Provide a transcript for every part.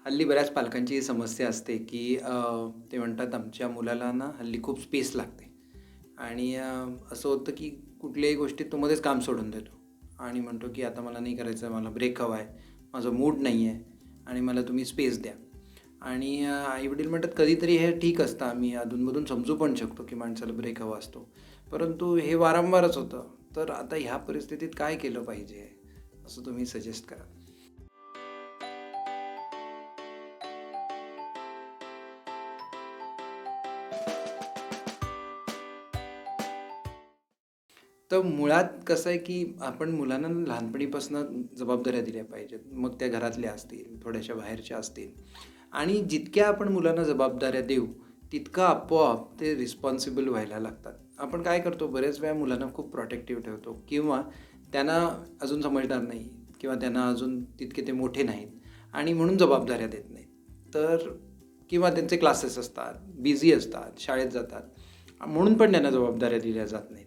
हल्ली बऱ्याच पालकांची ही समस्या असते, की ते म्हणतात आमच्या मुलाला ना हल्ली खूप स्पेस लागते आणि असं होतं, की कुठल्याही गोष्टीत तो मध्येच काम सोडून देतो आणि म्हणतो, की आता मला नाही करायचं आहे, मला ब्रेक हवा आहे, माझा मूड नाही आहे आणि मला तुम्ही स्पेस द्या. आणि आई-वडील म्हणतात कधीतरी हे ठीक असतं, आम्ही अधूनमधून समजू पण शकतो, की माणसाला ब्रेक हवा असतो. परंतु हे वारंवारच होतं. तर आता ह्या परिस्थितीत काय केलं पाहिजे? असं तुम्ही सजेस्ट कराल? तर मुळात कसं आहे, की आपण मुलांना लहानपणीपासून जबाबदाऱ्या दिल्या पाहिजेत. मग त्या घरातल्या असतील, थोड्याशा बाहेरच्या असतील आणि जितक्या आपण मुलांना जबाबदाऱ्या देऊ, तितकं आपोआप ते रिस्पॉन्सिबल व्हायला लागतात. आपण काय करतो, बरेच वेळा मुलांना खूप प्रोटेक्टिव्ह ठेवतो किंवा त्यांना अजून समजदार नाही किंवा त्यांना अजून तितके ते मोठे नाहीत आणि म्हणून जबाबदाऱ्या देत नाहीत. तर किंवा त्यांचे क्लासेस असतात, बिझी असतात, शाळेत जातात म्हणून पण त्यांना जबाबदाऱ्या दिल्या जात नाहीत.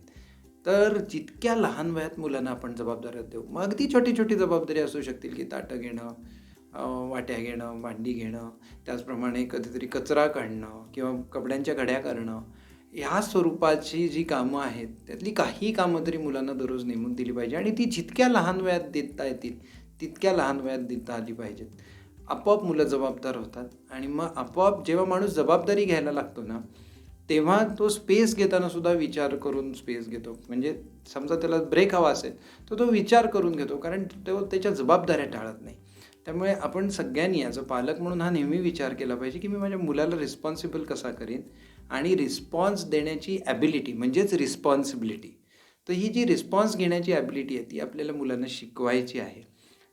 तर जितक्या लहान वयात मुलांना आपण जबाबदाऱ्या देऊ, मग अगदी छोटी-छोटी जबाबदारी असू शकतील, की ताटं घेणं, वाट्या घेणं, भांडी घेणं, त्याचप्रमाणे कधीतरी कचरा काढणं किंवा कपड्यांच्या घड्या करणं. ह्या स्वरूपाची जी कामं आहेत, त्यातली काही कामं तरी मुलांना दररोज नेमून दिली पाहिजे आणि ती जितक्या लहान वयात देता येतील, तितक्या लहान वयात देता आली पाहिजेत. आपोआप मुलं जबाबदार होतात आणि मग आपोआप जेव्हा माणूस जबाबदारी घ्यायला लागतो ना, तेव्हा तो स्पेस घेताना सुद्धा विचार करून स्पेस घेतो. म्हणजे समजा त्याला ब्रेक हवा असेल, तर तो विचार करून घेतो कारण तो त्याच्या जबाबदाऱ्या टाळत नाही. त्यामुळे आपण सगळ्यांनी ॲज अ पालक म्हणून हा नेहमी विचार केला पाहिजे, की मी माझ्या मुलाला रिस्पॉन्सिबल कसा करीन आणि रिस्पॉन्स देण्याची ॲबिलिटी म्हणजेच रिस्पॉन्सिबिलिटी. तर ही जी रिस्पॉन्स घेण्याची ॲबिलिटी आहे, ती आपल्याला मुलांना शिकवायची आहे.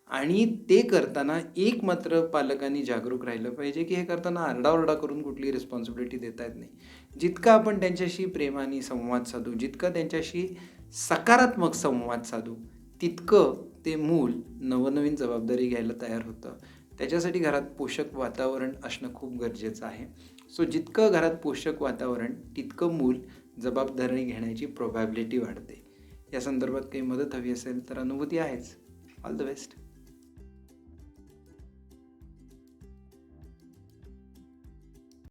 आणि ते करताना एक मात्र पालकांनी जागरूक राहिलं पाहिजे, की हे करताना आरडाओरडा करून कुठली रिस्पॉन्सिबिलिटी देता येत नाही. जितकं आपण त्यांच्याशी प्रेमाने संवाद साधू, जितकं त्यांच्याशी सकारात्मक संवाद साधू, तितकं ते मूल नवनवीन जबाबदारी घ्यायला तयार होतं. त्याच्यासाठी घरात पोषक वातावरण असणं खूप गरजेचं आहे. सो जितकं घरात पोषक वातावरण, तितकं मूल जबाबदारी घेण्याची प्रोबॅबिलिटी वाढते. या संदर्भात काही मदत हवी असेल तर अनुभूती आहेच. All the best.